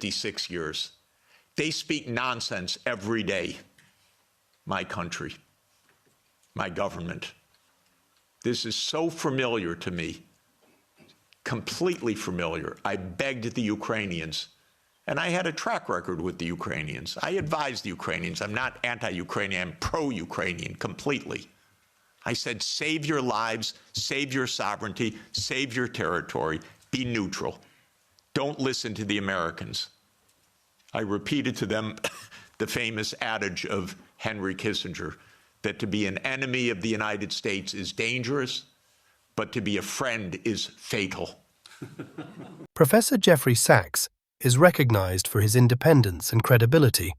56 years. They speak nonsense every day. My country, my government. This is so familiar to me, completely familiar. I begged the Ukrainians, and I had a track record with the Ukrainians. I advised the Ukrainians. I'm not anti-Ukrainian, I'm pro-Ukrainian completely. I said, save your lives, save your sovereignty, save your territory, be neutral. Don't listen to the Americans. I repeated to them the famous adage of Henry Kissinger, that to be an enemy of the United States is dangerous, but to be a friend is fatal. Professor Jeffrey Sachs is recognized for his independence and credibility,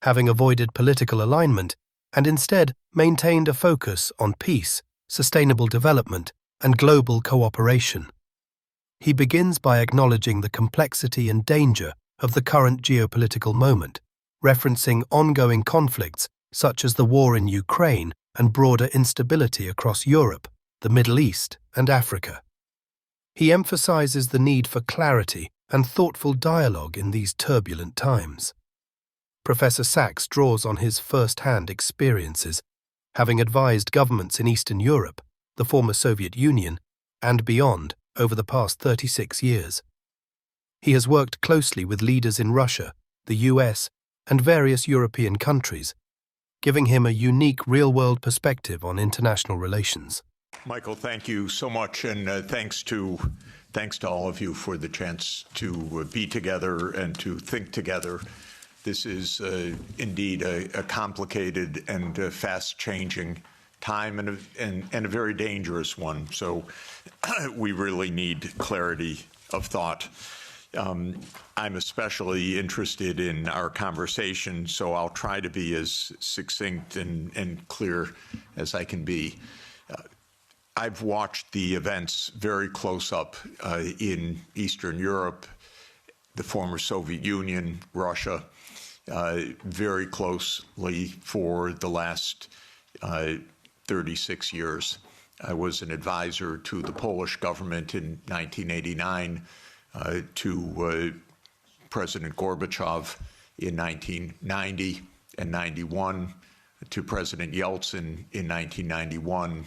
having avoided political alignment and instead maintained a focus on peace, sustainable development, and global cooperation. He begins by acknowledging the complexity and danger of the current geopolitical moment, referencing ongoing conflicts such as the war in Ukraine and broader instability across Europe, the Middle East, and Africa. He emphasizes the need for clarity and thoughtful dialogue in these turbulent times. Professor Sachs draws on his first-hand experiences, having advised governments in Eastern Europe, the former Soviet Union, and beyond over the past 36 years. He has worked closely with leaders in Russia, the US, and various European countries, giving him a unique real-world perspective on international relations. Michael, thank you so much, and thanks to all of you for the chance to be together and to think together. This is indeed a complicated and fast-changing time and a very dangerous one. So we really need clarity of thought. I'm especially interested in our conversation, so I'll try to be as succinct and clear as I can be. I've watched the events very close up in Eastern Europe, the former Soviet Union, Russia, very closely for the last 36 years. I was an advisor to the Polish government in 1989, to President Gorbachev in 1990 and 91, to President Yeltsin in 1991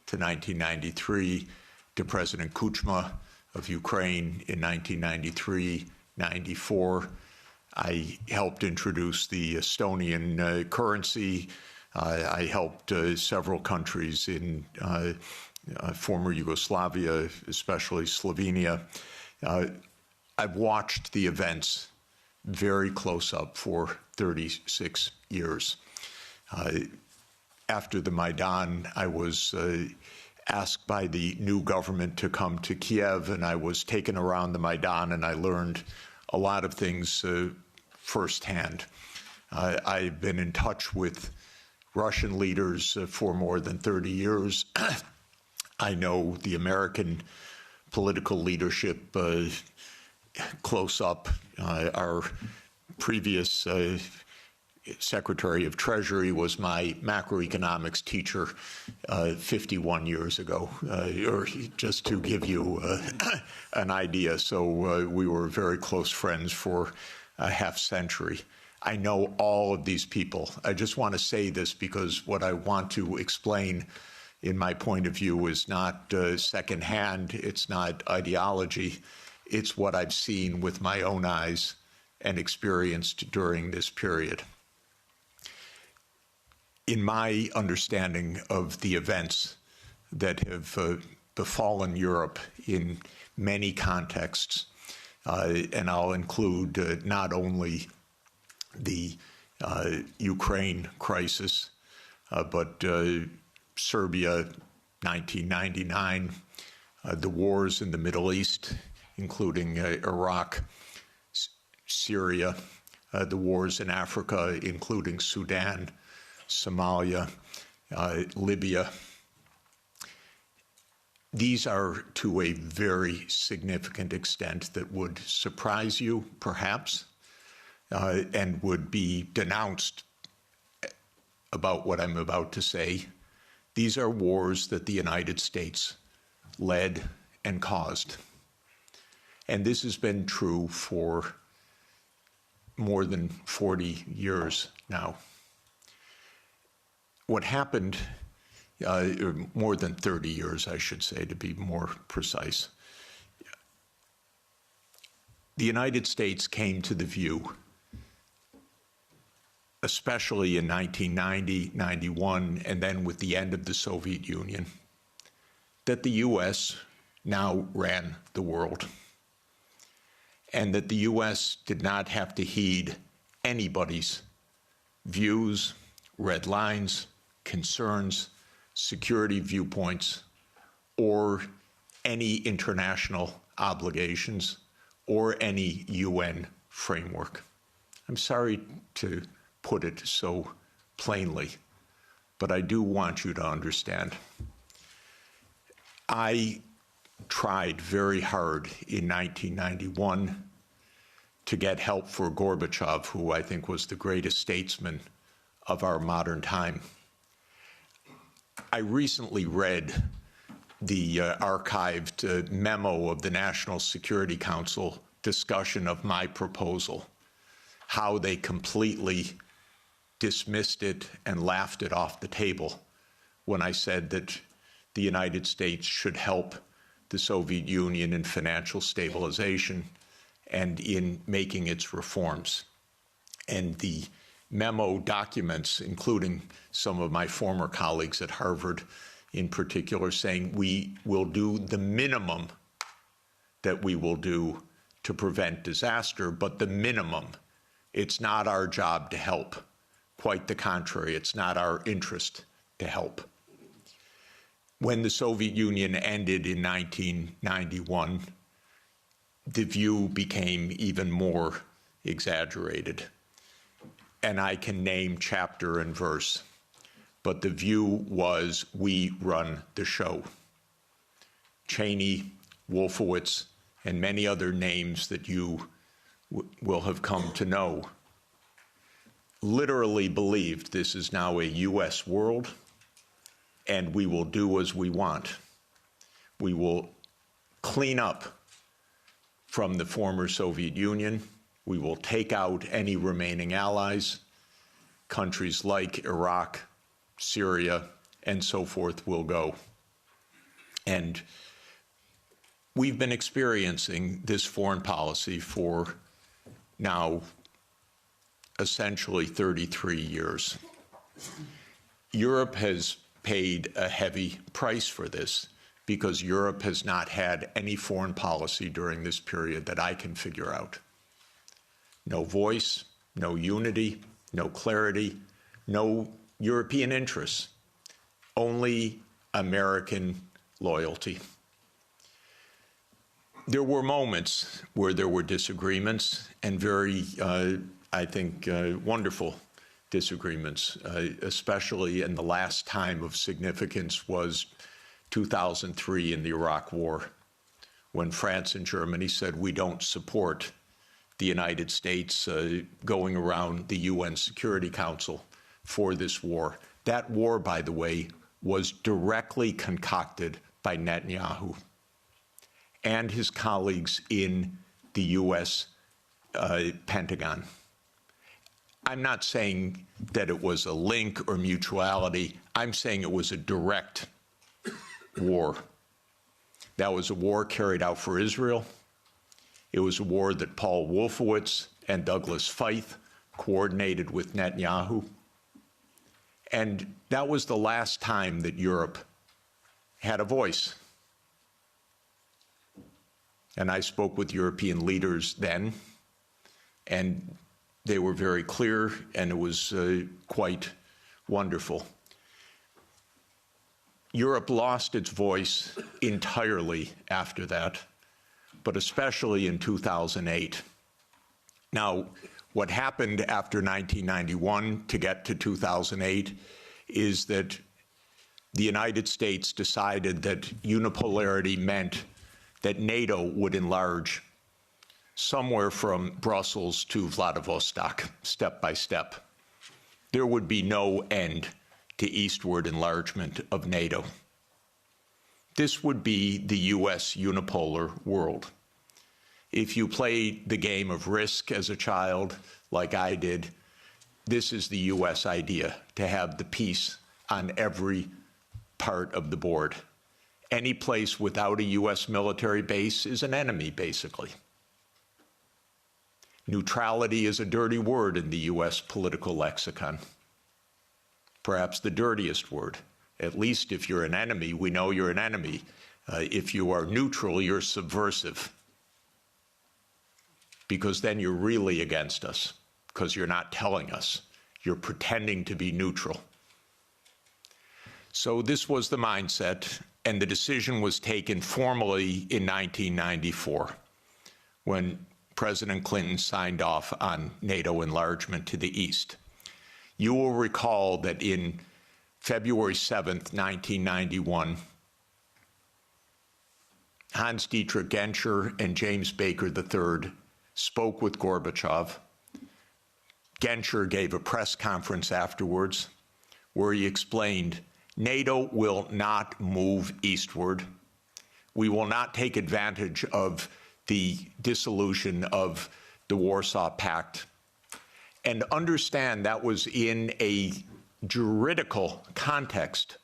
to 1993, to President Kuchma of Ukraine in 1993-94. I helped introduce the Estonian currency. I helped several countries in former Yugoslavia, especially Slovenia. I've watched the events very close up for 36 years. After the Maidan, I was asked by the new government to come to Kiev, and I was taken around the Maidan, and I learned a lot of things firsthand. I've been in touch with Russian leaders for more than 30 years. I know the American political leadership close up. Our previous Secretary of Treasury was my macroeconomics teacher 51 years ago, or just to give you an idea. So we were very close friends for a half century. I know all of these people. I just want to say this because what I want to explain in my point of view is not secondhand, it's not ideology, it's what I've seen with my own eyes and experienced during this period. In my understanding of the events that have befallen Europe in many contexts, and I'll include not only the Ukraine crisis, but Serbia, 1999, the wars in the Middle East, including Iraq, Syria, the wars in Africa, including Sudan, Somalia, Libya. These are to a very significant extent that would surprise you, perhaps, and would be denounced about what I'm about to say. These are wars that the United States led and caused. And this has been true for more than 40 years now. What happened, more than 30 years, I should say, to be more precise. The United States came to the view, especially in 1990, 91, and then with the end of the Soviet Union, that the U.S. now ran the world, and that the U.S. did not have to heed anybody's views, red lines, concerns, security viewpoints, or any international obligations, or any UN framework. I'm sorry to put it so plainly, but I do want you to understand. I tried very hard in 1991 to get help for Gorbachev, who I think was the greatest statesman of our modern time. I recently read the archived memo of the National Security Council discussion of my proposal, how they completely dismissed it and laughed it off the table when I said that the United States should help the Soviet Union in financial stabilization and in making its reforms. And the memo documents, including some of my former colleagues at Harvard in particular, saying we will do the minimum that we will do to prevent disaster, but the minimum. It's not our job to help. Quite the contrary, it's not our interest to help. When the Soviet Union ended in 1991, the view became even more exaggerated. And I can name chapter and verse, but the view was we run the show. Cheney, Wolfowitz, and many other names that you will have come to know literally believed this is now a U.S. world, and we will do as we want. We will clean up from the former Soviet Union. We will take out any remaining allies. Countries like Iraq, Syria, and so forth will go. And we've been experiencing this foreign policy for now essentially 33 years. Europe has paid a heavy price for this because Europe has not had any foreign policy during this period that I can figure out. No voice, no unity, no clarity, no European interests, only American loyalty. There were moments where there were disagreements, and very, I think, wonderful disagreements, especially in the last time of significance was 2003 in the Iraq War, when France and Germany said we don't support the United States going around the UN Security Council for this war. That war, by the way, was directly concocted by Netanyahu and his colleagues in the U.S. Pentagon. I'm not saying that it was a link or mutuality. I'm saying it was a direct war. That was a war carried out for Israel. It was a war that Paul Wolfowitz and Douglas Feith coordinated with Netanyahu. And that was the last time that Europe had a voice. And I spoke with European leaders then, and they were very clear, and it was quite wonderful. Europe lost its voice entirely after that, but especially in 2008. Now, what happened after 1991 to get to 2008 is that the United States decided that unipolarity meant that NATO would enlarge somewhere from Brussels to Vladivostok, step by step. There would be no end to eastward enlargement of NATO. This would be the U.S. unipolar world. If you play the game of Risk as a child, like I did, this is the U.S. idea, to have the peace on every part of the board. Any place without a U.S. military base is an enemy, basically. Neutrality is a dirty word in the U.S. political lexicon, perhaps the dirtiest word. At least if you're an enemy, we know you're an enemy. If you are neutral, you're subversive, because then you're really against us, because you're not telling us. You're pretending to be neutral. So this was the mindset, and the decision was taken formally in 1994, when President Clinton signed off on NATO enlargement to the east. You will recall that in February 7th, 1991, Hans-Dietrich Genscher and James Baker III spoke with Gorbachev. Genscher gave a press conference afterwards where he explained, NATO will not move eastward. We will not take advantage of the dissolution of the Warsaw Pact. And understand that was in a juridical context,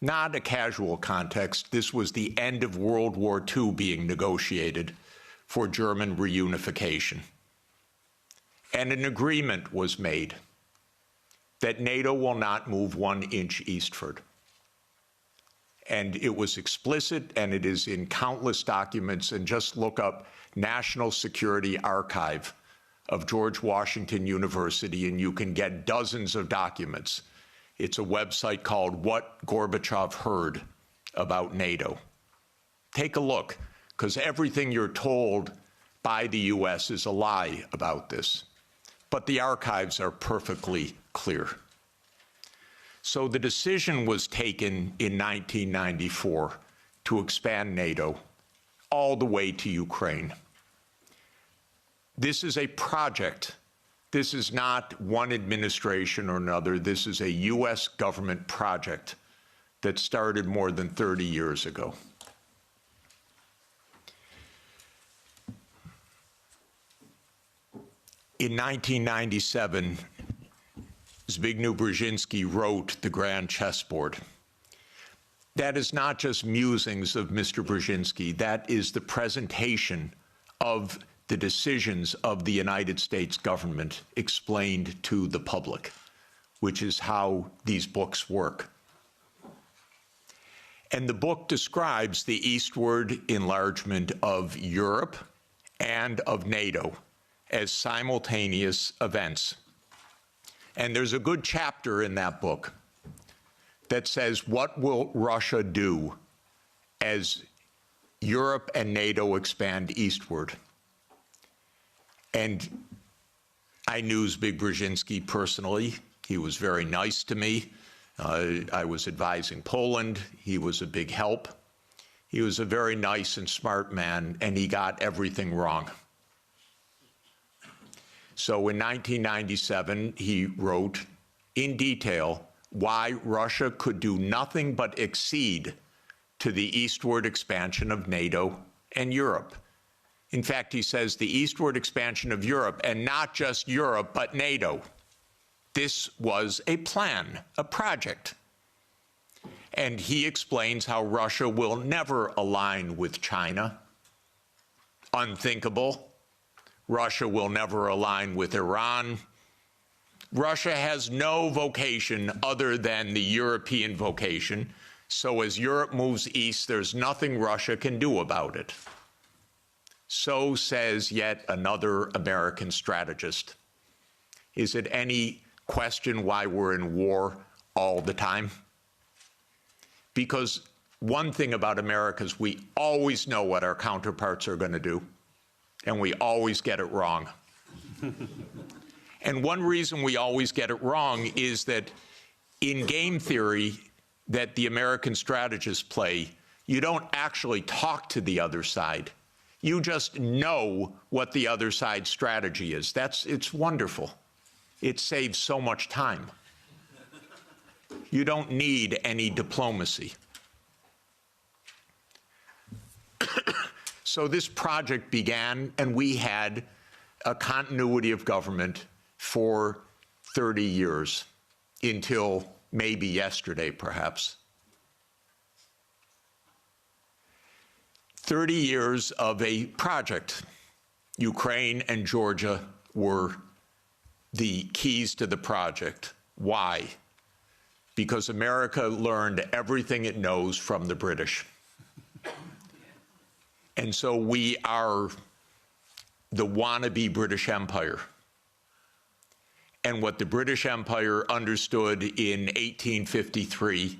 not a casual context. This was the end of World War II being negotiated for German reunification. And an agreement was made that NATO will not move 1 inch eastward. And it was explicit, and it is in countless documents, and just look up National Security Archive of George Washington University, and you can get dozens of documents. It's a website called What Gorbachev Heard About NATO. Take a look, because everything you're told by the US is a lie about this. But the archives are perfectly clear. So the decision was taken in 1994 to expand NATO all the way to Ukraine. This is a project. This is not one administration or another. This is a US government project that started more than 30 years ago. In 1997, Zbigniew Brzezinski wrote The Grand Chessboard. That is not just musings of Mr. Brzezinski. That is the presentation of the decisions of the United States government explained to the public, which is how these books work. And the book describes the eastward enlargement of Europe and of NATO as simultaneous events. And there's a good chapter in that book that says, what will Russia do as Europe and NATO expand eastward? And I knew Zbigniew Brzezinski personally. He was very nice to me. I was advising Poland. He was a big help. He was a very nice and smart man, and he got everything wrong. So in 1997, he wrote in detail why Russia could do nothing but accede to the eastward expansion of NATO and Europe. In fact, he says the eastward expansion of Europe, and not just Europe, but NATO. This was a plan, a project. And he explains how Russia will never align with China. Unthinkable. Russia will never align with Iran. Russia has no vocation other than the European vocation. So as Europe moves east, there's nothing Russia can do about it. So says yet another American strategist. Is it any question why we're in war all the time? Because one thing about America is we always know what our counterparts are going to do, and we always get it wrong. And one reason we always get it wrong is that in game theory that the American strategists play, you don't actually talk to the other side. You just know what the other side's strategy is. It's wonderful. It saves so much time. You don't need any diplomacy. So this project began, and we had a continuity of government for 30 years, until maybe yesterday, perhaps. 30 years of a project. Ukraine and Georgia were the keys to the project. Why? Because America learned everything it knows from the British. And so we are the wannabe British Empire. And what the British Empire understood in 1853,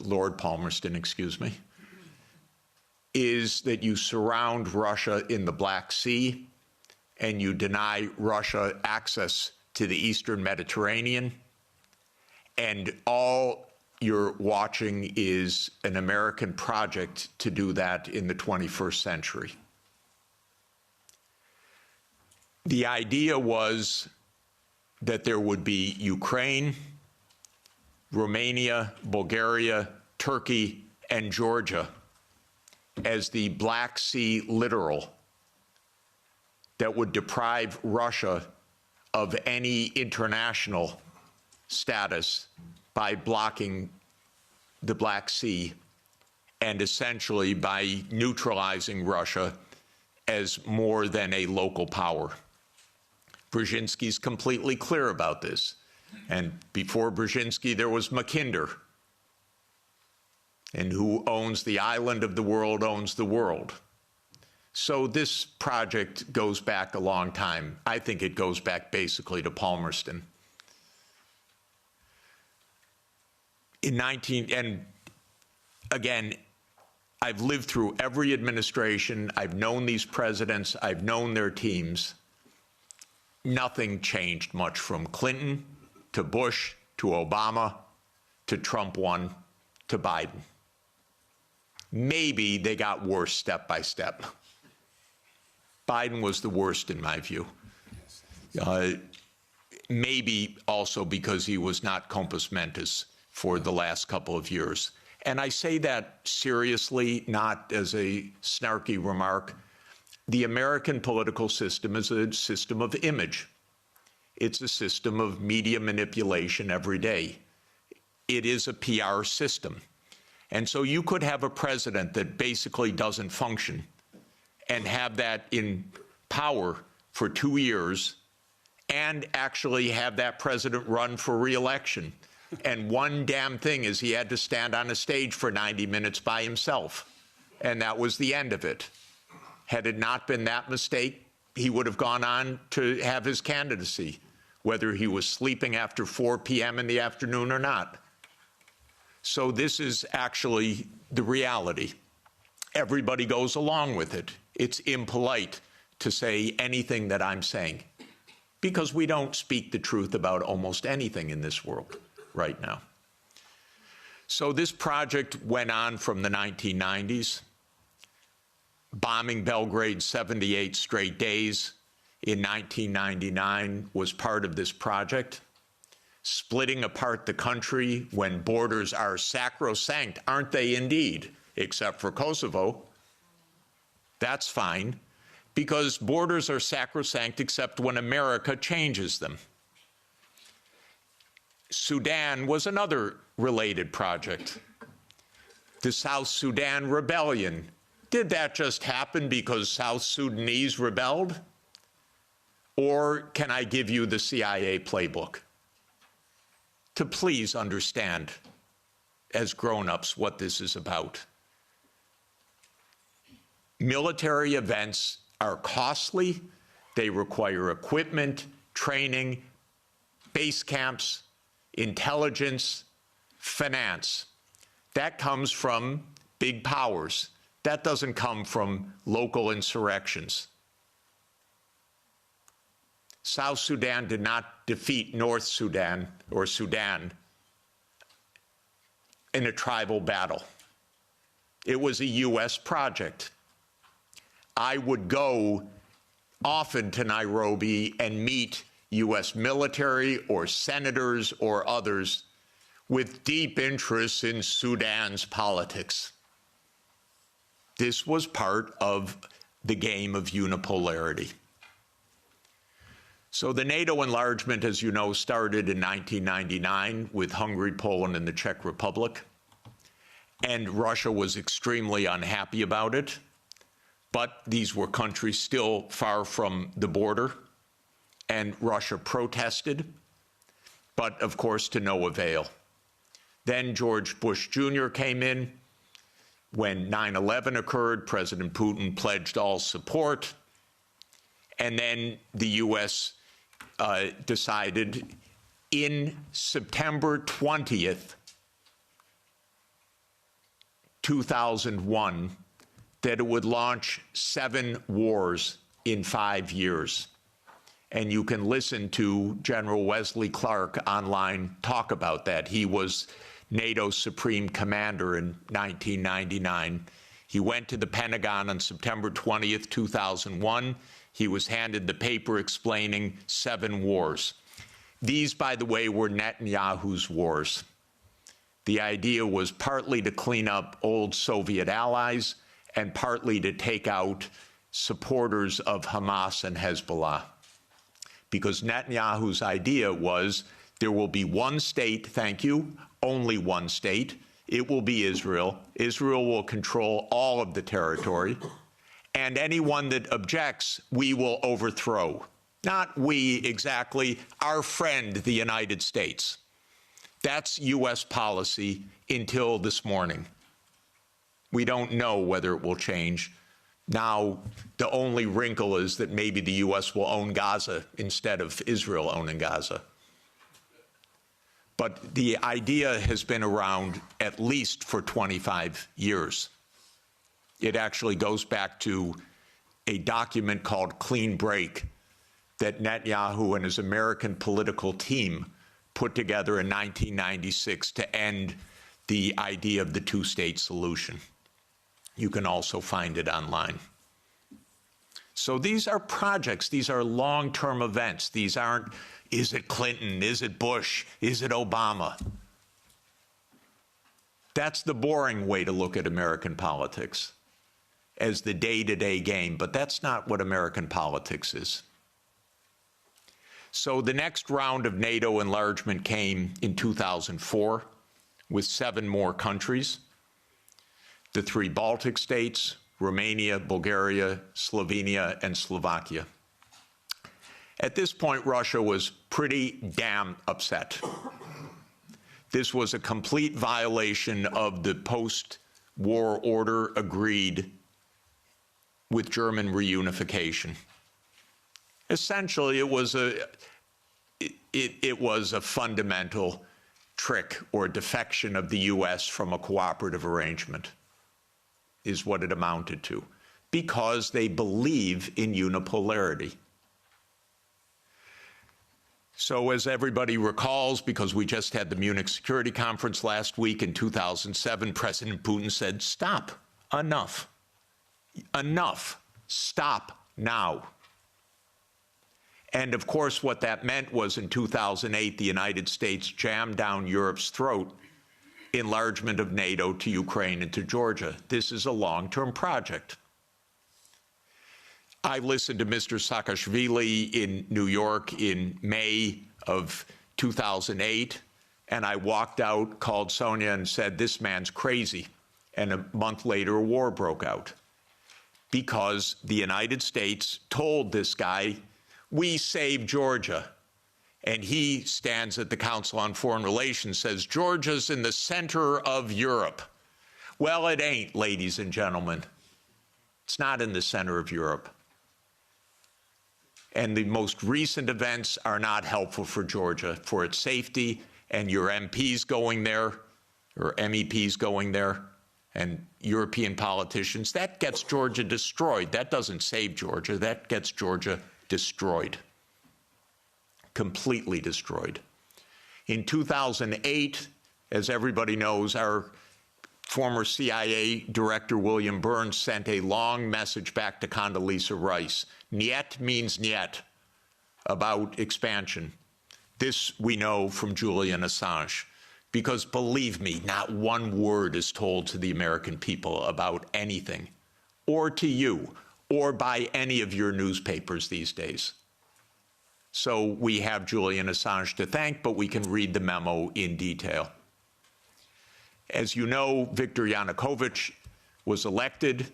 Lord Palmerston, excuse me, is that you surround Russia in the Black Sea and you deny Russia access to the Eastern Mediterranean, and all you're watching is an American project to do that in the 21st century. The idea was that there would be Ukraine, Romania, Bulgaria, Turkey, and Georgia as the Black Sea littoral that would deprive Russia of any international status by blocking the Black Sea and essentially by neutralizing Russia as more than a local power. Brzezinski's completely clear about this. And before Brzezinski, there was Mackinder. And who owns the island of the world owns the world. So this project goes back a long time. I think it goes back basically to Palmerston. And again, I've lived through every administration. I've known these presidents. I've known their teams. Nothing changed much from Clinton to Bush to Obama to Trump 1 to Biden. Maybe they got worse step by step. Biden was the worst in my view. Maybe also because he was not compos mentis for the last couple of years. And I say that seriously, not as a snarky remark. The American political system is a system of image. It's a system of media manipulation every day. It is a PR system. And so you could have a president that basically doesn't function and have that in power for 2 years and actually have that president run for re-election. And one damn thing is he had to stand on a stage for 90 minutes by himself. And that was the end of it. Had it not been that mistake, he would have gone on to have his candidacy, whether he was sleeping after 4 p.m. in the afternoon or not. So this is actually the reality. Everybody goes along with it. It's impolite to say anything that I'm saying, because we don't speak the truth about almost anything in this world right now. So this project went on from the 1990s, bombing Belgrade 78 straight days in 1999 was part of this project. Splitting apart the country when borders are sacrosanct, aren't they indeed, except for Kosovo. That's fine, because borders are sacrosanct except when America changes them. Sudan was another related project. The South Sudan rebellion. Did that just happen because South Sudanese rebelled? Or can I give you the CIA playbook to please understand, as grown-ups, what this is about? Military events are costly. They require equipment, training, base camps, intelligence, finance. That comes from big powers. That doesn't come from local insurrections. South Sudan did not defeat North Sudan or Sudan in a tribal battle. It was a U.S. project. I would go often to Nairobi and meet U.S. military or senators or others with deep interests in Sudan's politics. This was part of the game of unipolarity. So the NATO enlargement, as you know, started in 1999 with Hungary, Poland, and the Czech Republic. And Russia was extremely unhappy about it. But these were countries still far from the border. And Russia protested, but of course to no avail. Then George Bush Jr. came in. When 9/11 occurred, President Putin pledged all support. And then the U.S. Decided in September 20th, 2001, that it would launch 7 wars in 5 years. And you can listen to General Wesley Clark online talk about that. He was NATO's Supreme Commander in 1999. He went to the Pentagon on September 20th, 2001. He was handed the paper explaining 7 wars. These, by the way, were Netanyahu's wars. The idea was partly to clean up old Soviet allies and partly to take out supporters of Hamas and Hezbollah. Because Netanyahu's idea was there will be one state, thank you, only one state. It will be Israel. Israel will control all of the territory. And anyone that objects, we will overthrow. Not we exactly, our friend, the United States. That's U.S. policy until this morning. We don't know whether it will change. Now, the only wrinkle is that maybe the U.S. will own Gaza instead of Israel owning Gaza. But the idea has been around at least for 25 years. It actually goes back to a document called Clean Break that Netanyahu and his American political team put together in 1996 to end the idea of the two-state solution. You can also find it online. So these are projects. These are long-term events. These aren't, is it Clinton? Is it Bush? Is it Obama? That's the boring way to look at American politics, as the day-to-day game. But that's not what American politics is. So the next round of NATO enlargement came in 2004 with 7 more countries. The 3 Baltic states, Romania, Bulgaria, Slovenia, and Slovakia. At this point, Russia was pretty damn upset. This was a complete violation of the post-war order agreed with German reunification. Essentially, it was a fundamental trick or defection of the U.S. from a cooperative arrangement, is what it amounted to, because they believe in unipolarity. So as everybody recalls, because we just had the Munich Security Conference last week in 2007, President Putin said, stop, enough, stop now. And of course, what that meant was in 2008, the United States jammed down Europe's throat enlargement of NATO to Ukraine and to Georgia. This is a long-term project. I listened to Mr. Saakashvili in New York in May of 2008, and I walked out, called Sonia, and said, this man's crazy. And a month later, a war broke out because the United States told this guy, we saved Georgia. And he stands at the Council on Foreign Relations, says, Georgia's in the center of Europe. Well, it ain't, ladies and gentlemen. It's not in the center of Europe. And the most recent events are not helpful for Georgia, for its safety, and your MPs going there, or MEPs going there, and European politicians. That gets Georgia destroyed. That doesn't save Georgia. That gets Georgia destroyed. Completely destroyed. In 2008, as everybody knows, our former CIA director, William Burns, sent a long message back to Condoleezza Rice. Niet means niet, about expansion. This we know from Julian Assange, because believe me, not one word is told to the American people about anything or to you or by any of your newspapers these days. So we have Julian Assange to thank, but we can read the memo in detail. As you know, Viktor Yanukovych was elected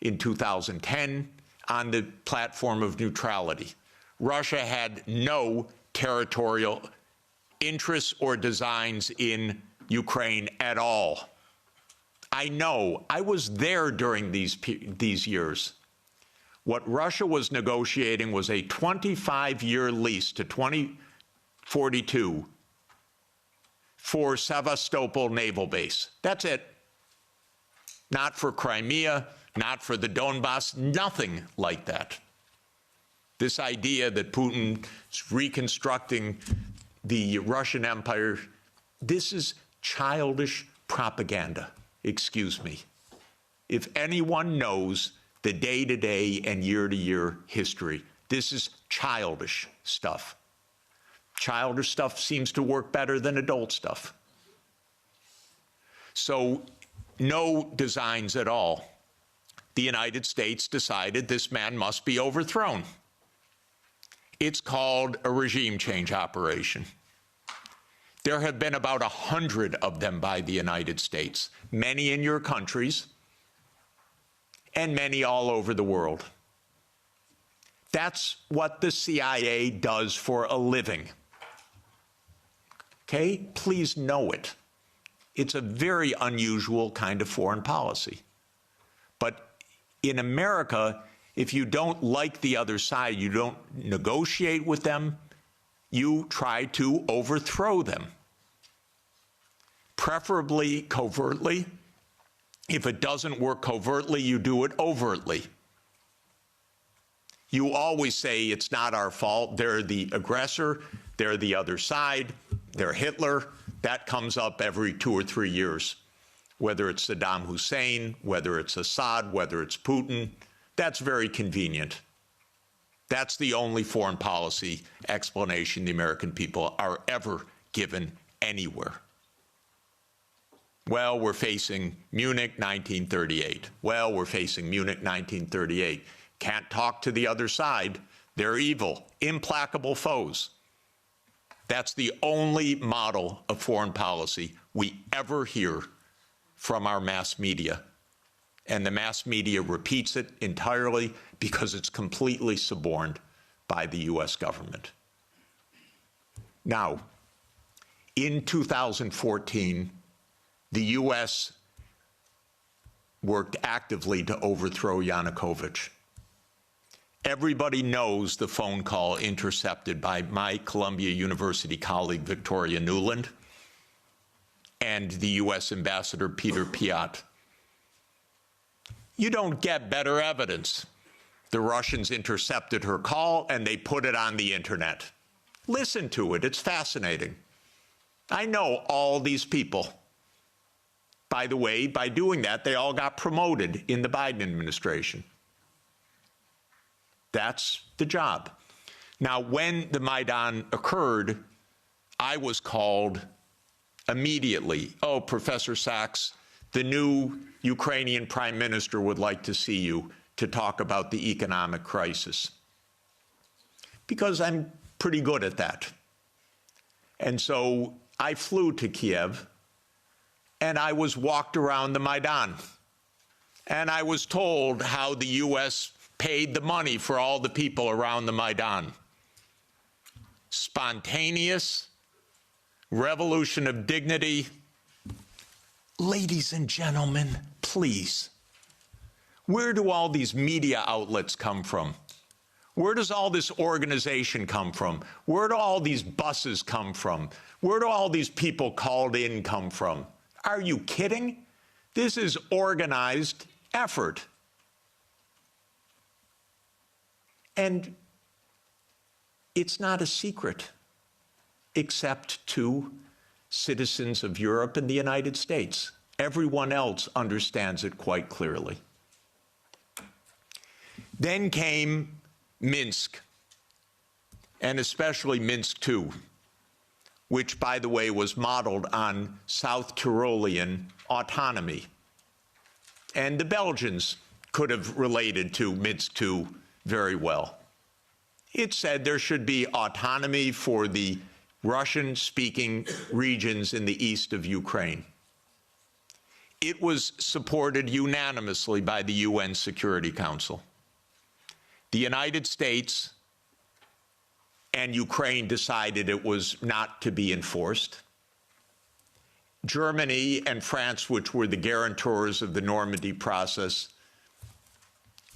in 2010 on the platform of neutrality. Russia had no territorial interests or designs in Ukraine at all. I know, I was there during these years. What Russia was negotiating was a 25-year lease to 2042 for Sevastopol Naval Base. That's it. Not for Crimea, not for the Donbass, nothing like that. This idea that Putin is reconstructing the Russian Empire, this is childish propaganda, excuse me. If anyone knows the day-to-day and year-to-year history, this is childish stuff. Childish stuff seems to work better than adult stuff. So, no designs at all. The United States decided this man must be overthrown. It's called a regime change operation. There have been about 100 of them by the United States, many in your countries, and many all over the world. That's what the CIA does for a living. Okay? Please know it. It's a very unusual kind of foreign policy. But in America, if you don't like the other side, you don't negotiate with them, you try to overthrow them. Preferably covertly. If it doesn't work covertly, you do it overtly. You always say it's not our fault, they're the aggressor, they're the other side, they're Hitler. That comes up every 2 or 3 years. Whether it's Saddam Hussein, whether it's Assad, whether it's Putin, that's very convenient. That's the only foreign policy explanation the American people are ever given anywhere. Well, we're facing Munich 1938. Well, we're facing Munich 1938. Can't talk to the other side. They're evil, implacable foes. That's the only model of foreign policy we ever hear from our mass media. And the mass media repeats it entirely because it's completely suborned by the US government. Now, in 2014, the US worked actively to overthrow Yanukovych. Everybody knows the phone call intercepted by my Columbia University colleague, Victoria Nuland, and the US Ambassador Peter Piot. You don't get better evidence. The Russians intercepted her call and they put it on the internet. Listen to it, it's fascinating. I know all these people. By the way, by doing that, they all got promoted in the Biden administration. That's the job. Now, when the Maidan occurred, I was called immediately. Oh, Professor Sachs, the new Ukrainian prime minister would like to see you to talk about the economic crisis. Because I'm pretty good at that. And so I flew to Kiev, and I was walked around the Maidan. And I was told how the US paid the money for all the people around the Maidan. Spontaneous, revolution of dignity. Ladies and gentlemen, please, where do all these media outlets come from? Where does all this organization come from? Where do all these buses come from? Where do all these people called in come from? Are you kidding? This is organized effort. And it's not a secret, except to citizens of Europe and the United States. Everyone else understands it quite clearly. Then came Minsk, and especially Minsk II, which, by the way, was modeled on South Tyrolean autonomy. And the Belgians could have related to Minsk II very well. It said there should be autonomy for the Russian-speaking regions in the east of Ukraine. It was supported unanimously by the UN Security Council. The United States and Ukraine decided it was not to be enforced. Germany and France, which were the guarantors of the Normandy process,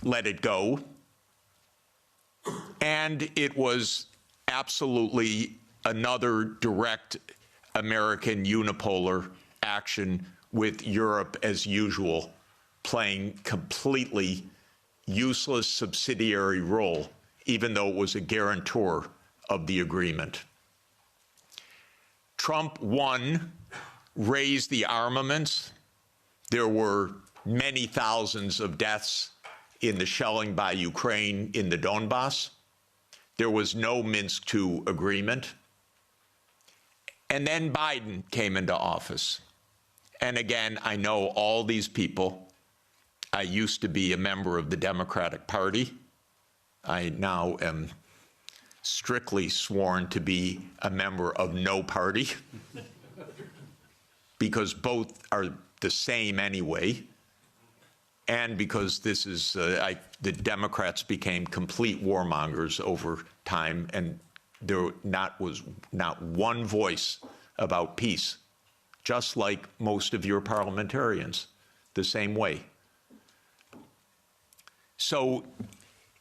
let it go. And it was absolutely another direct American unipolar action, with Europe, as usual, playing completely useless subsidiary role, even though it was a guarantor of the agreement. Trump won, raised the armaments. There were many thousands of deaths in the shelling by Ukraine in the Donbass. There was no Minsk II agreement. And then Biden came into office. And again, I know all these people. I used to be a member of the Democratic Party. I now am strictly sworn to be a member of no party, because both are the same anyway, and because this is, the Democrats became complete warmongers over time, and there was not one voice about peace, just like most of your parliamentarians, the same way. So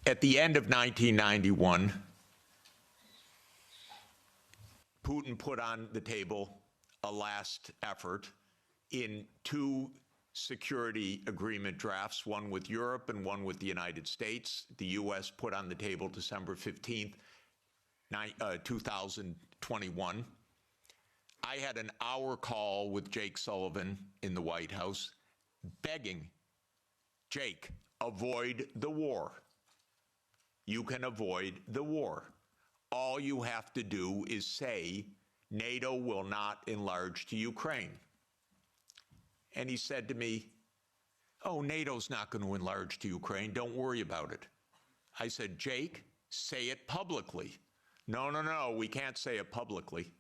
at the end of 1991, Putin put on the table a last effort in two security agreement drafts, one with Europe and one with the United States. The U.S. put on the table December 15th, 2021. I had an hour call with Jake Sullivan in the White House, begging, Jake, avoid the war. You can avoid the war. All you have to do is say NATO will not enlarge to Ukraine. And he said to me, oh, NATO's not going to enlarge to Ukraine. Don't worry about it. I said, Jake, say it publicly. No, no, no, we can't say it publicly.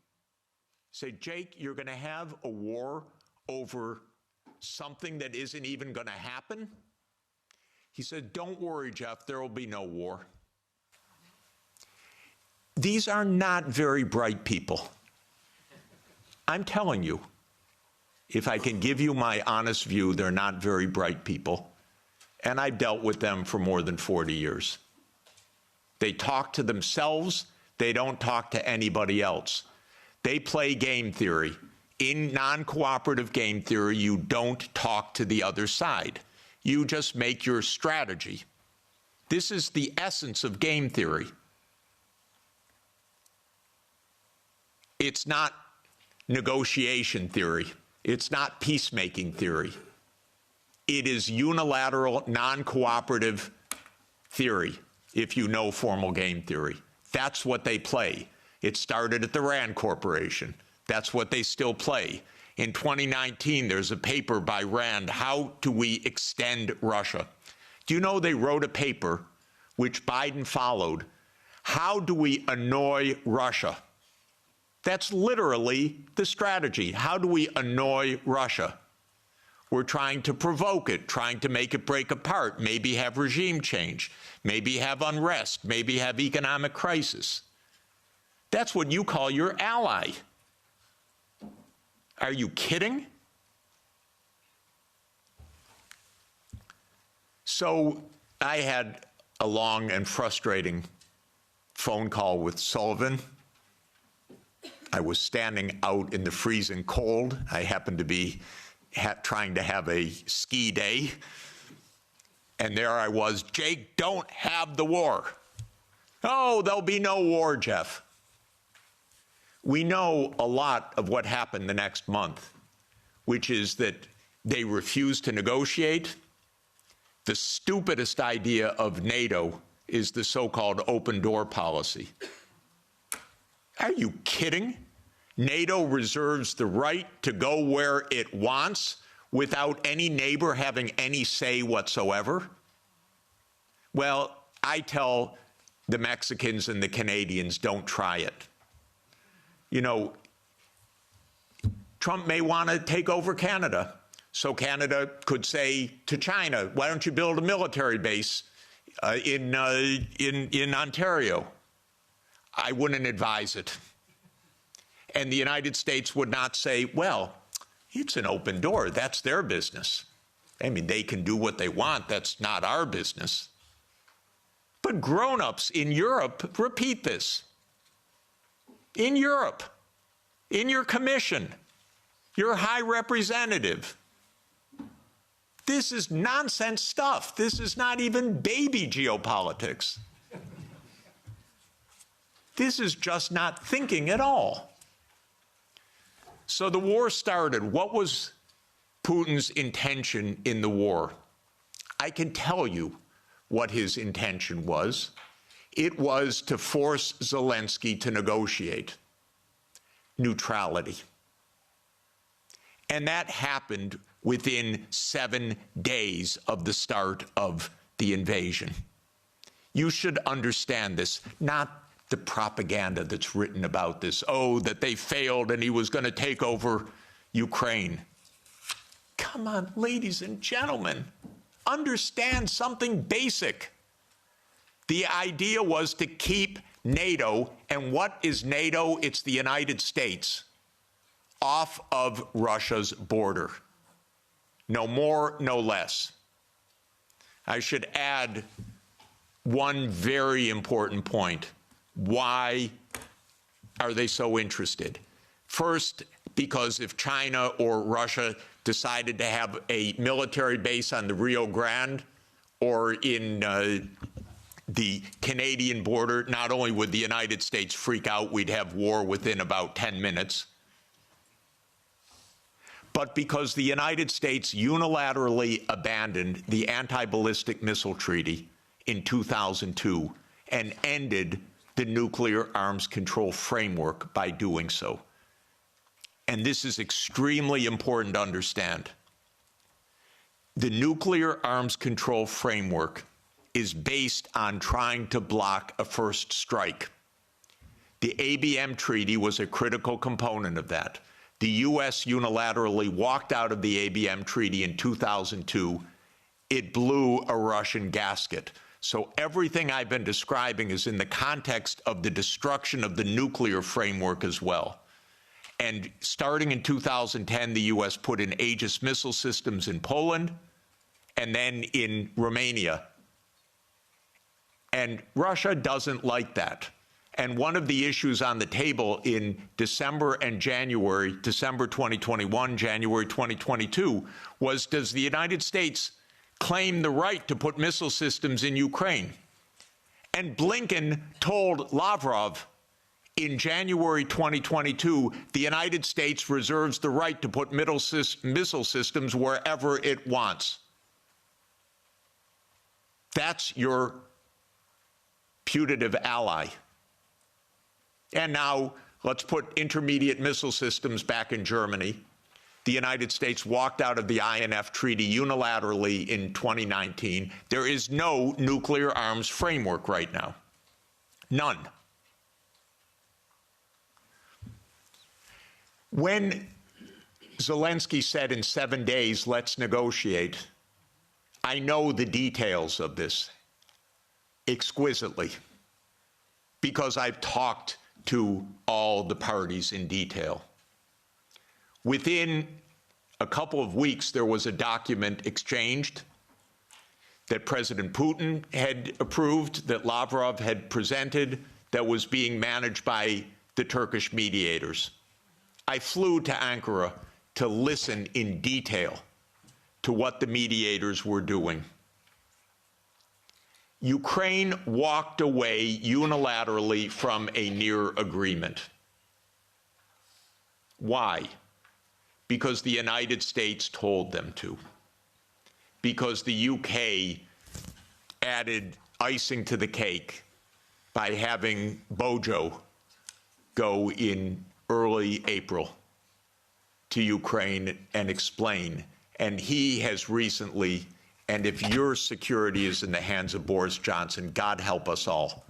Say, Jake, you're going to have a war over something that isn't even going to happen? He said, don't worry, Jeff, there will be no war. These are not very bright people. I'm telling you, if I can give you my honest view, they're not very bright people. And I've dealt with them for more than 40 years. They talk to themselves. They don't talk to anybody else. They play game theory. In non-cooperative game theory, you don't talk to the other side. You just make your strategy. This is the essence of game theory. It's not negotiation theory. It's not peacemaking theory. It is unilateral, non-cooperative theory, if you know formal game theory. That's what they play. It started at the Rand Corporation. That's what they still play. In 2019, there's a paper by Rand, How Do We Extend Russia? Do you know they wrote a paper, which Biden followed, How Do We Annoy Russia? That's literally the strategy. How do we annoy Russia? We're trying to provoke it, trying to make it break apart, maybe have regime change, maybe have unrest, maybe have economic crisis. That's what you call your ally. Are you kidding? So I had a long and frustrating phone call with Sullivan. I was standing out in the freezing cold. I happened to be trying to have a ski day. And there I was, Jake, don't have the war. Oh, there'll be no war, Jeff. We know a lot of what happened the next month, which is that they refused to negotiate. The stupidest idea of NATO is the so-called open door policy. Are you kidding? NATO reserves the right to go where it wants without any neighbor having any say whatsoever. Well, I tell the Mexicans and the Canadians, don't try it. You know, Trump may want to take over Canada. So Canada could say to China, why don't you build a military base in Ontario? I wouldn't advise it. And the United States would not say, well, it's an open door. That's their business. I mean, they can do what they want. That's not our business. But grown-ups in Europe repeat this. In Europe, in your commission, your high representative. This is nonsense stuff. This is not even baby geopolitics. This is just not thinking at all. So the war started. What was Putin's intention in the war? I can tell you what his intention was. It was to force Zelensky to negotiate neutrality. And that happened within 7 days of the start of the invasion. You should understand this, not the propaganda that's written about this. Oh, that they failed and he was going to take over Ukraine. Come on, ladies and gentlemen, understand something basic. The idea was to keep NATO, and what is NATO? It's the United States, off of Russia's border. No more, no less. I should add one very important point. Why are they so interested? First, because if China or Russia decided to have a military base on the Rio Grande or in the Canadian border, not only would the United States freak out, we'd have war within about 10 minutes, but because the United States unilaterally abandoned the anti-ballistic missile treaty in 2002 and ended the nuclear arms control framework by doing so. And this is extremely important to understand. The nuclear arms control framework is based on trying to block a first strike. The ABM treaty was a critical component of that. The U.S. unilaterally walked out of the ABM treaty in 2002. It blew a Russian gasket. So everything I've been describing is in the context of the destruction of the nuclear framework as well. And starting in 2010, the U.S. put in Aegis missile systems in Poland and then in Romania. And Russia doesn't like that. And one of the issues on the table in December and January, December 2021, January 2022, was, does the United States claim the right to put missile systems in Ukraine? And Blinken told Lavrov in January 2022, the United States reserves the right to put missile systems wherever it wants. That's your putative ally. And now let's put intermediate missile systems back in Germany. The United States walked out of the INF Treaty unilaterally in 2019. There is no nuclear arms framework right now. None. When Zelensky said in 7 days, let's negotiate, I know the details of this exquisitely because I've talked to all the parties in detail. Within a couple of weeks, there was a document exchanged that President Putin had approved, that Lavrov had presented, that was being managed by the Turkish mediators. I flew to Ankara to listen in detail to what the mediators were doing. Ukraine walked away unilaterally from a near agreement. Why? Because the United States told them to. Because the UK added icing to the cake by having Bojo go in early April to Ukraine and explain. And he has recently And if your security is in the hands of Boris Johnson, God help us all.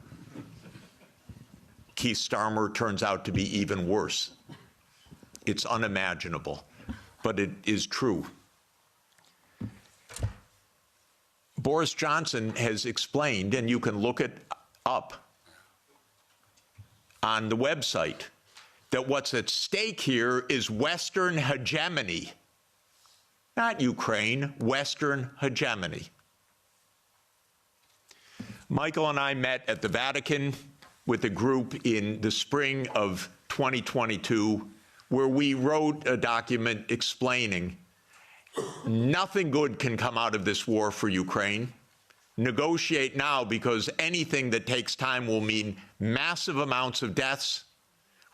Keith Starmer turns out to be even worse. It's unimaginable, but it is true. Boris Johnson has explained, and you can look it up on the website, that what's at stake here is Western hegemony. Not Ukraine, Western hegemony. Michael and I met at the Vatican with a group in the spring of 2022, where we wrote a document explaining nothing good can come out of this war for Ukraine. Negotiate now, because anything that takes time will mean massive amounts of deaths,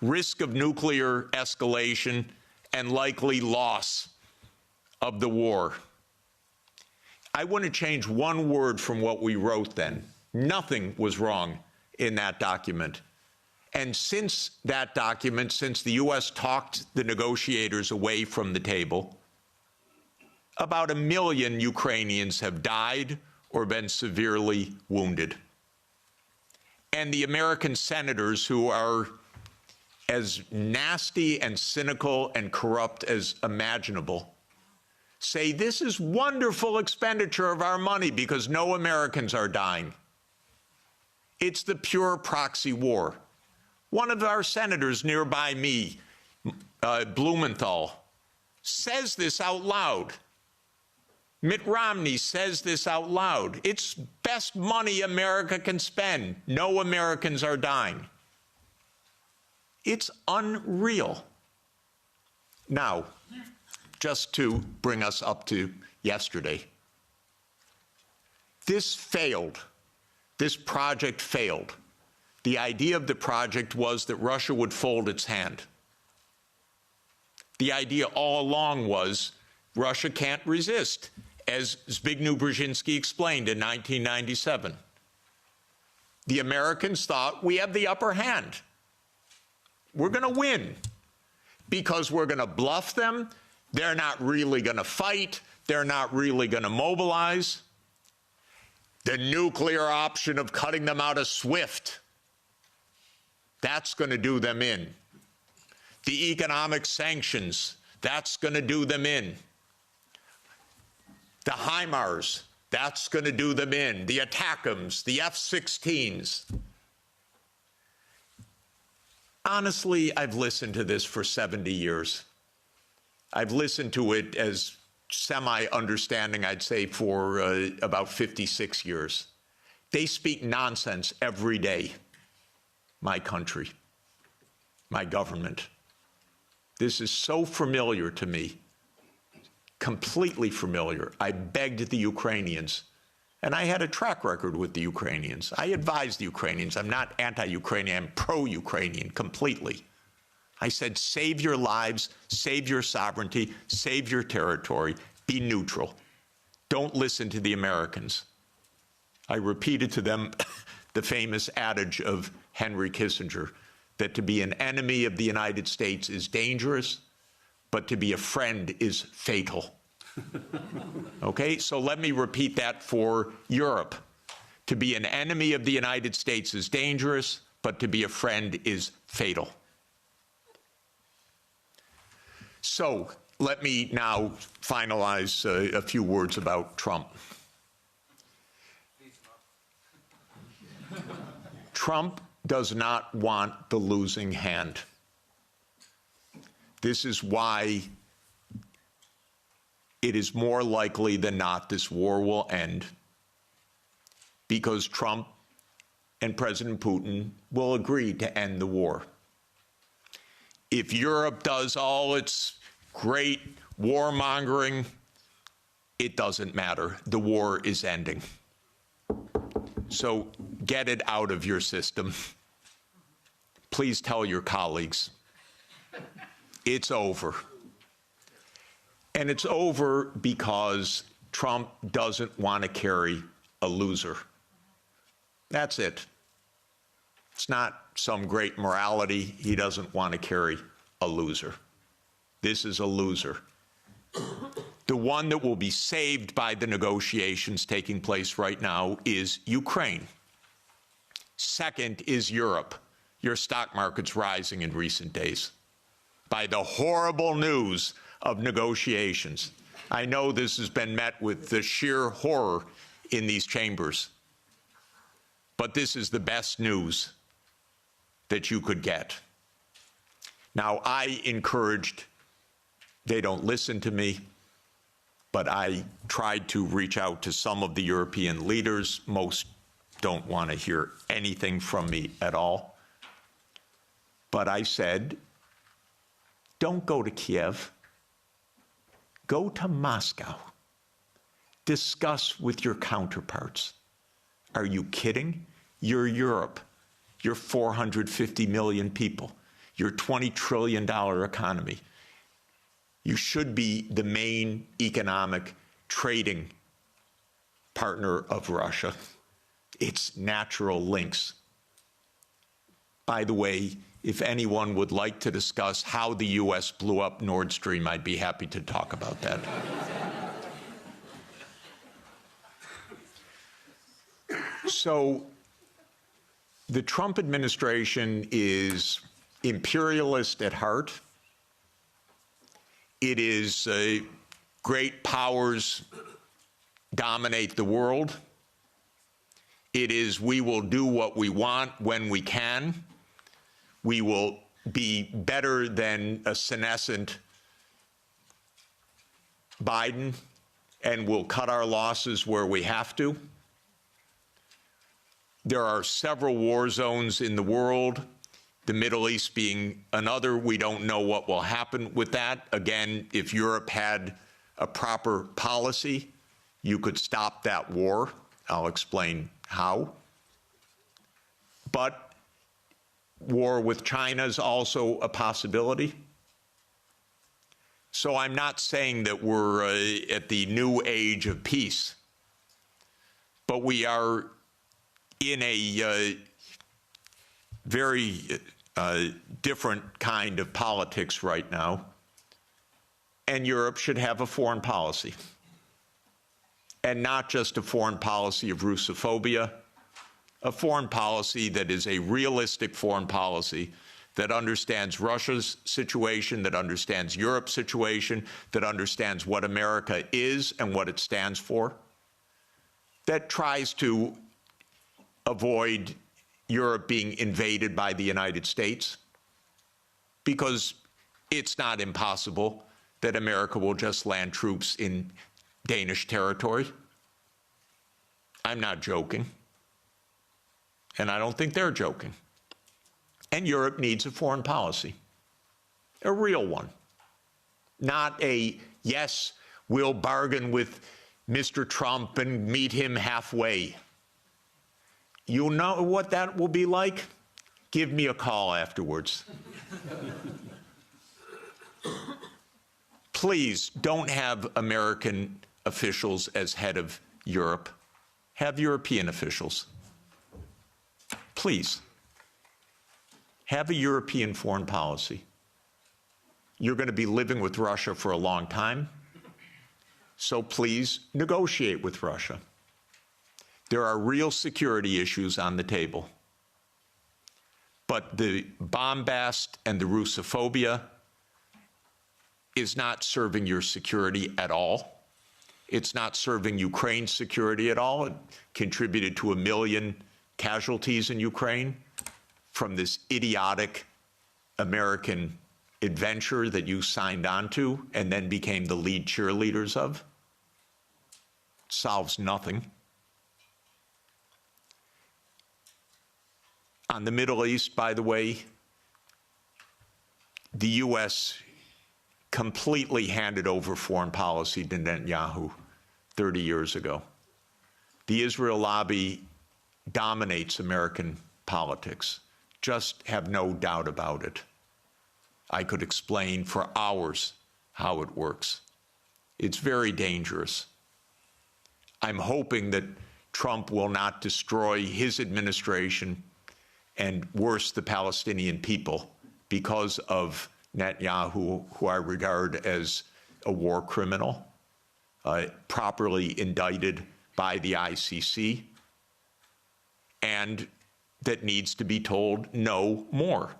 risk of nuclear escalation, and likely loss of the war. I want to change one word from what we wrote then. Nothing was wrong in that document. And since that document, since the U.S. talked the negotiators away from the table, about 1 million Ukrainians have died or been severely wounded. And the American senators, who are as nasty and cynical and corrupt as imaginable, say this is wonderful expenditure of our money because no Americans are dying. It's the pure proxy war. One of our senators nearby me, Blumenthal, says this out loud. Mitt Romney says this out loud. It's best money America can spend. No Americans are dying. It's unreal. Now, just to bring us up to yesterday, this failed. This project failed. The idea of the project was that Russia would fold its hand. The idea all along was Russia can't resist, as Zbigniew Brzezinski explained in 1997. The Americans thought, we have the upper hand. We're going to win because we're going to bluff them. They're not really going to fight. They're not really going to mobilize. The nuclear option of cutting them out of SWIFT, that's going to do them in. The economic sanctions, that's going to do them in. The HIMARS, that's going to do them in. The ATACMS, the F-16s. Honestly, I've listened to this for 70 years. I've listened to it as semi-understanding, I'd say, for about 56 years. They speak nonsense every day. My country, my government. This is so familiar to me, completely familiar. I begged the Ukrainians, and I had a track record with the Ukrainians. I advised the Ukrainians. I'm not anti-Ukrainian, I'm pro-Ukrainian completely. I said, save your lives, save your sovereignty, save your territory, be neutral. Don't listen to the Americans. I repeated to them the famous adage of Henry Kissinger, that to be an enemy of the United States is dangerous, but to be a friend is fatal. Okay, so let me repeat that for Europe. To be an enemy of the United States is dangerous, but to be a friend is fatal. So let me now finalize a few words about Trump. Trump does not want the losing hand. This is why it is more likely than not this war will end, because Trump and President Putin will agree to end the war. If Europe does all its great warmongering, it doesn't matter. The war is ending. So get it out of your system. Please tell your colleagues. It's over. And it's over because Trump doesn't want to carry a loser. That's it. It's not some great morality. He doesn't want to carry a loser. This is a loser. The one that will be saved by the negotiations taking place right now is Ukraine. Second is Europe. Your stock market's rising in recent days by the horrible news of negotiations. I know this has been met with the sheer horror in these chambers, but this is the best news that you could get. Now, I encouraged, they don't listen to me, but I tried to reach out to some of the European leaders. Most don't want to hear anything from me at all. But I said, don't go to Kiev. Go to Moscow. Discuss with your counterparts. Are you kidding? You're Europe. You're 450 million people. You're $20 trillion economy. You should be the main economic trading partner of Russia. It's natural links. By the way, if anyone would like to discuss how the U.S. blew up Nord Stream, I'd be happy to talk about that. So the Trump administration is imperialist at heart. It is great powers dominate the world. It is we will do what we want when we can. We will be better than a senescent Biden, and we'll cut our losses where we have to. There are several war zones in the world, the Middle East being another. We don't know what will happen with that. Again, if Europe had a proper policy, you could stop that war. I'll explain how. But war with China is also a possibility. So I'm not saying that we're at the new age of peace, but we are in a very different kind of politics right now, and Europe should have a foreign policy, and not just a foreign policy of Russophobia, a foreign policy that is a realistic foreign policy that understands Russia's situation, that understands Europe's situation, that understands what America is and what it stands for, that tries to avoid Europe being invaded by the United States, because it's not impossible that America will just land troops in Danish territory. I'm not joking, and I don't think they're joking. And Europe needs a foreign policy, a real one, not a, yes, we'll bargain with Mr. Trump and meet him halfway. You know what that will be like? Give me a call afterwards. Please don't have American officials as head of Europe. Have European officials. Please. Have a European foreign policy. You're going to be living with Russia for a long time, so please negotiate with Russia. There are real security issues on the table. But the bombast and the Russophobia is not serving your security at all. It's not serving Ukraine's security at all. It contributed to 1 million casualties in Ukraine from this idiotic American adventure that you signed on to and then became the lead cheerleaders of. It solves nothing. On the Middle East, by the way, the U.S. completely handed over foreign policy to Netanyahu 30 years ago. The Israel lobby dominates American politics. Just have no doubt about it. I could explain for hours how it works. It's very dangerous. I'm hoping that Trump will not destroy his administration and worse, the Palestinian people, because of Netanyahu, who I regard as a war criminal. properly indicted by the ICC, and that needs to be told no more,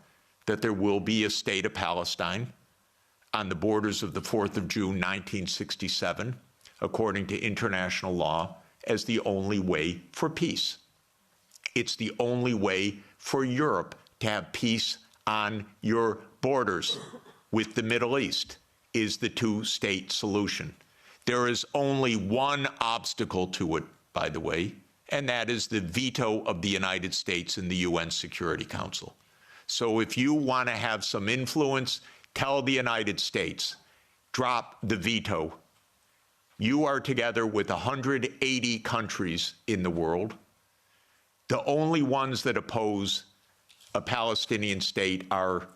that there will be a state of Palestine on the borders of the 4th of June, 1967, according to international law, as the only way for peace. It's the only way for Europe to have peace on your borders with the Middle East, is the two-state solution. There is only one obstacle to it, by the way, and that is the veto of the United States in the UN Security Council. So if you want to have some influence, tell the United States, drop the veto. You are together with 180 countries in the world. The only ones that oppose a Palestinian state are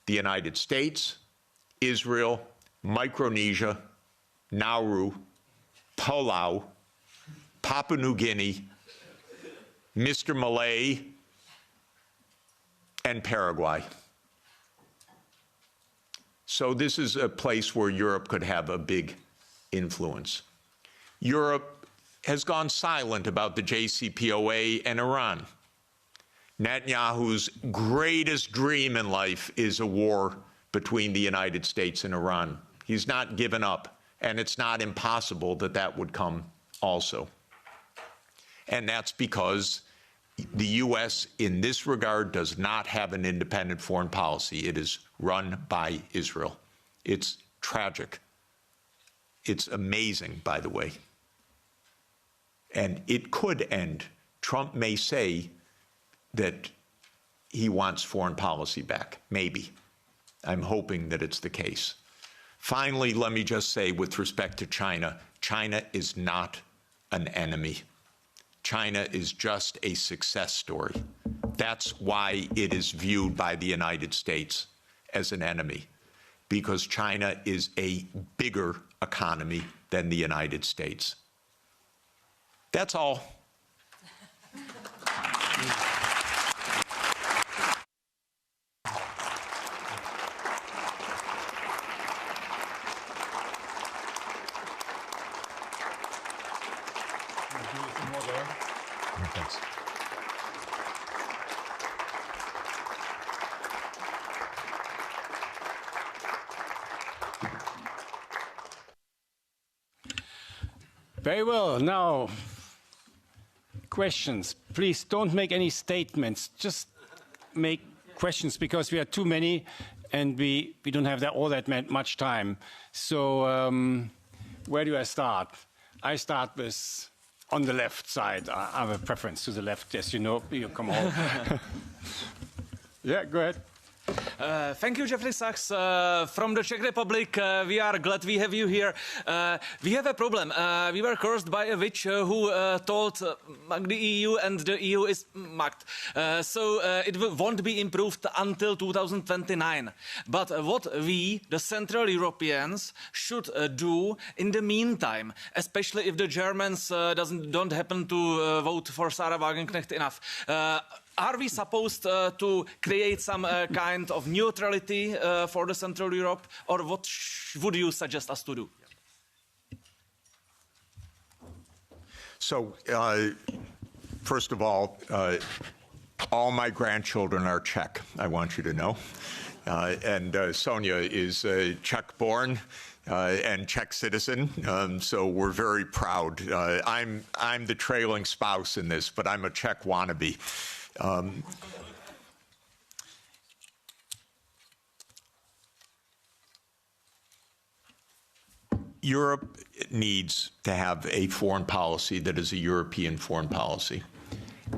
the United States, Israel, Micronesia, Nauru, Palau, Papua New Guinea, Mr. Malay, and Paraguay. So this is a place where Europe could have a big influence. Europe has gone silent about the JCPOA and Iran. Netanyahu's greatest dream in life is a war between the United States and Iran. He's not given up, and it's not impossible that that would come also. And that's because the U.S. in this regard does not have an independent foreign policy. It is run by Israel. It's tragic. It's amazing, by the way. And it could end. Trump may say that he wants foreign policy back. Maybe. I'm hoping that it's the case. Finally, let me just say, with respect to China, China is not an enemy. China is just a success story. That's why it is viewed by the United States as an enemy, because China is a bigger economy than the United States. That's all. Thanks. Very well. Now, questions. Please don't make any statements. Just make questions, because we are too many and we don't have all that much time. So where do I start? I start with on the left side. I have a preference to the left, as you know. You come home. Yeah, go ahead. Thank you, Jeffrey Sachs. From the Czech Republic, we are glad we have you here. We have a problem. We were cursed by a witch who told the EU, and the EU is mugged. So it won't be improved until 2029. But what we, the Central Europeans, should do in the meantime, especially if the Germans don't happen to vote for Sarah Wagenknecht enough, are we supposed to create some kind of neutrality for the Central Europe, or what would you suggest us to do? So, first of all my grandchildren are Czech, I want you to know. And Sonia is Czech-born and Czech citizen, so we're very proud. I'm the trailing spouse in this, but I'm a Czech wannabe. Europe needs to have a foreign policy that is a European foreign policy,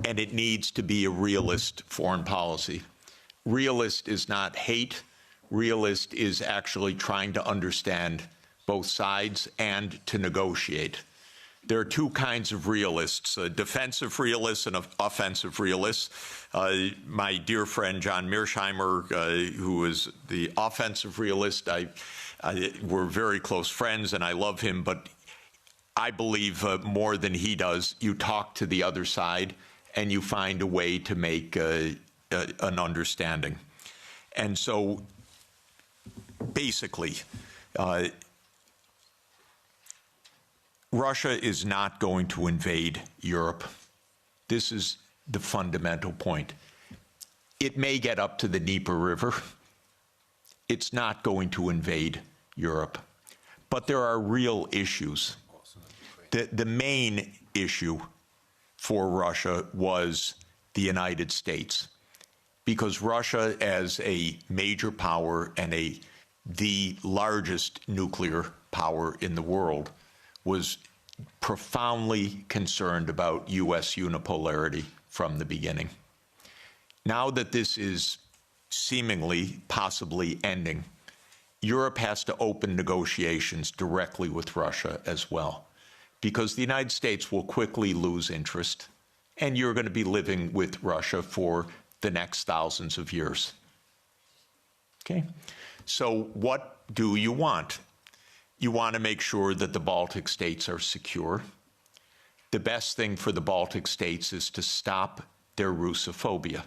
and it needs to be a realist foreign policy. Realist is not hate. Realist is actually trying to understand both sides and to negotiate. There are two kinds of realists, defensive realists and offensive realists. My dear friend John Mearsheimer, who is the offensive realist, we're very close friends and I love him, but I believe more than he does, you talk to the other side and you find a way to make an understanding. And so basically, Russia is not going to invade Europe. This is the fundamental point. It may get up to the Dnieper River. It's not going to invade Europe. But there are real issues. The main issue for Russia was the United States, because Russia, as a major power and the largest nuclear power in the world, was profoundly concerned about U.S. unipolarity from the beginning. Now that this is seemingly, possibly ending, Europe has to open negotiations directly with Russia as well, because the United States will quickly lose interest, and you're going to be living with Russia for the next thousands of years. Okay? So what do you want? You want to make sure that the Baltic states are secure. The best thing for the Baltic states is to stop their Russophobia.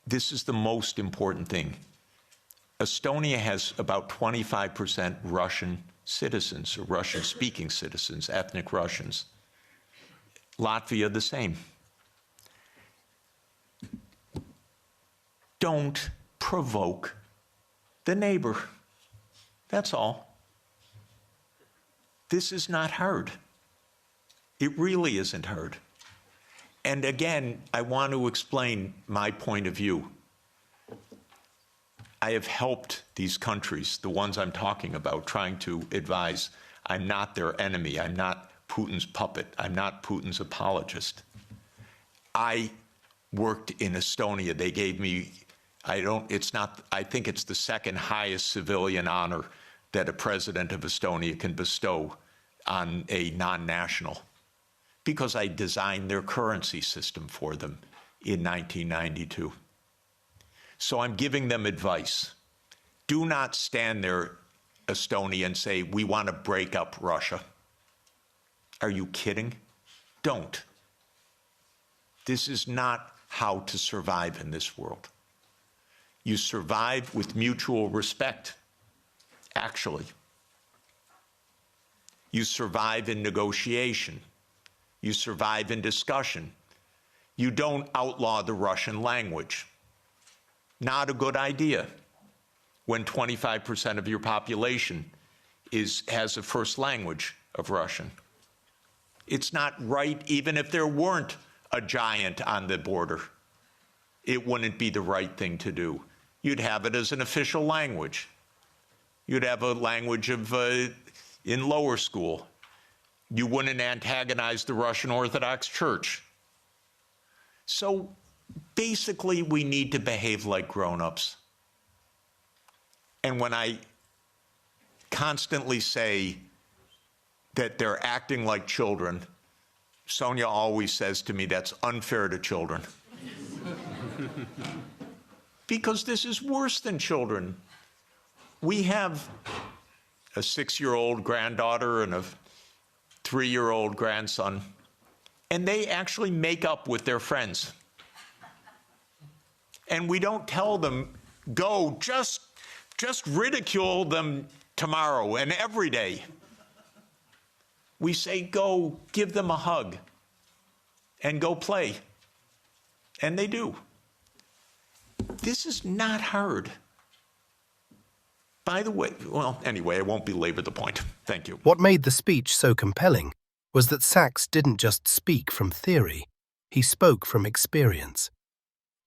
This is the most important thing. Estonia has about 25% Russian citizens, or Russian-speaking citizens, ethnic Russians. Latvia, the same. Don't provoke the neighbor. That's all. This is not hard. It really isn't hard. And again, I want to explain my point of view. I have helped these countries, the ones I'm talking about, trying to advise. I'm not their enemy. I'm not Putin's puppet. I'm not Putin's apologist. I worked in Estonia. They gave me, I think it's the second highest civilian honor that a president of Estonia can bestow on a non-national, because I designed their currency system for them in 1992. So I'm giving them advice. Do not stand there, Estonia, and say, we want to break up Russia. Are you kidding? Don't. This is not how to survive in this world. You survive with mutual respect, actually. You survive in negotiation. You survive in discussion. You don't outlaw the Russian language. Not a good idea when 25% of your population has a first language of Russian. It's not right, even if there weren't a giant on the border. It wouldn't be the right thing to do. You'd have it as an official language. You'd have a language of in lower school. You wouldn't antagonize the Russian Orthodox Church. So basically, we need to behave like grown-ups. And when I constantly say that they're acting like children, Sonia always says to me, that's unfair to children. Because this is worse than children. We have a 6-year-old granddaughter and a 3-year-old grandson, and they actually make up with their friends. And we don't tell them, go, just ridicule them tomorrow and every day. We say, go, give them a hug and go play. And they do. This is not hard. By the way, well, anyway, I won't belabor the point. Thank you. What made the speech so compelling was that Sachs didn't just speak from theory, he spoke from experience.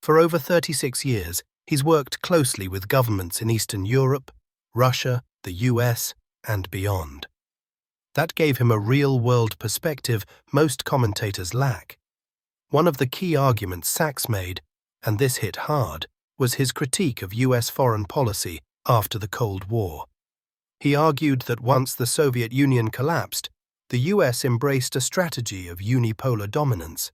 For over 36 years, he's worked closely with governments in Eastern Europe, Russia, the US, and beyond. That gave him a real-world perspective most commentators lack. One of the key arguments Sachs made, and this hit hard, was his critique of US foreign policy after the Cold War. He argued that once the Soviet Union collapsed, the US embraced a strategy of unipolar dominance.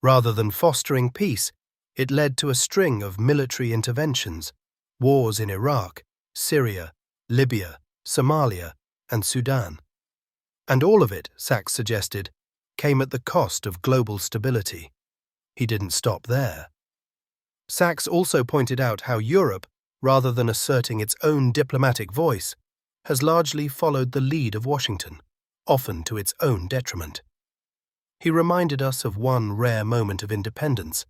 Rather than fostering peace, it led to a string of military interventions, wars in Iraq, Syria, Libya, Somalia, and Sudan. And all of it, Sachs suggested, came at the cost of global stability. He didn't stop there. Sachs also pointed out how Europe, rather than asserting its own diplomatic voice, has largely followed the lead of Washington, often to its own detriment. He reminded us of one rare moment of independence,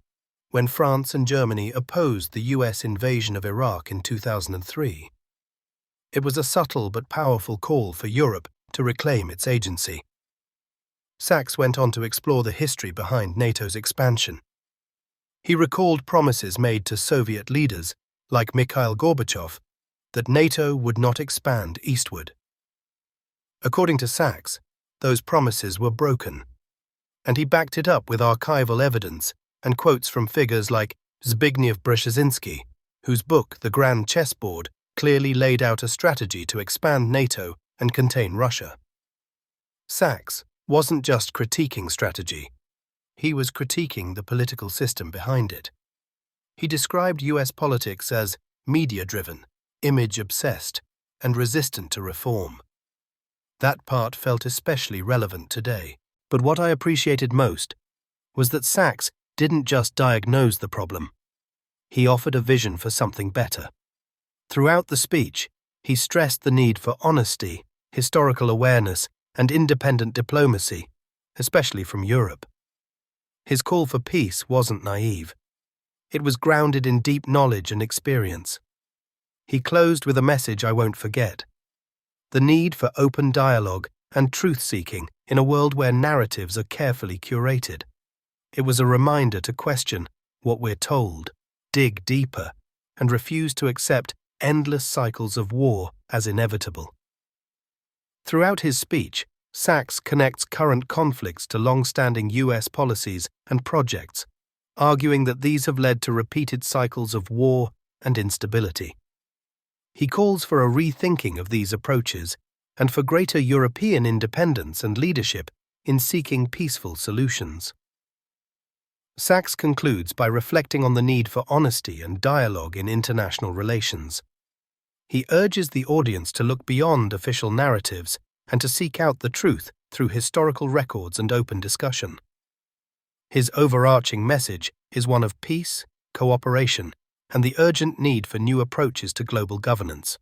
when France and Germany opposed the US invasion of Iraq in 2003. It was a subtle but powerful call for Europe to reclaim its agency. Sachs went on to explore the history behind NATO's expansion. He recalled promises made to Soviet leaders, like Mikhail Gorbachev, that NATO would not expand eastward. According to Sachs, those promises were broken, and he backed it up with archival evidence and quotes from figures like Zbigniew Brzezinski, whose book, The Grand Chessboard, clearly laid out a strategy to expand NATO and contain Russia. Sachs wasn't just critiquing strategy, he was critiquing the political system behind it. He described US politics as media-driven, image-obsessed, and resistant to reform. That part felt especially relevant today. But what I appreciated most was that Sachs didn't just diagnose the problem. He offered a vision for something better. Throughout the speech, he stressed the need for honesty, historical awareness, and independent diplomacy, especially from Europe. His call for peace wasn't naive. It was grounded in deep knowledge and experience. He closed with a message I won't forget: the need for open dialogue and truth-seeking in a world where narratives are carefully curated. It was a reminder to question what we're told, dig deeper, and refuse to accept endless cycles of war as inevitable. Throughout his speech, Sachs connects current conflicts to long-standing US policies and projects, arguing that these have led to repeated cycles of war and instability. He calls for a rethinking of these approaches and for greater European independence and leadership in seeking peaceful solutions. Sachs concludes by reflecting on the need for honesty and dialogue in international relations. He urges the audience to look beyond official narratives and to seek out the truth through historical records and open discussion. His overarching message is one of peace, cooperation, and the urgent need for new approaches to global governance.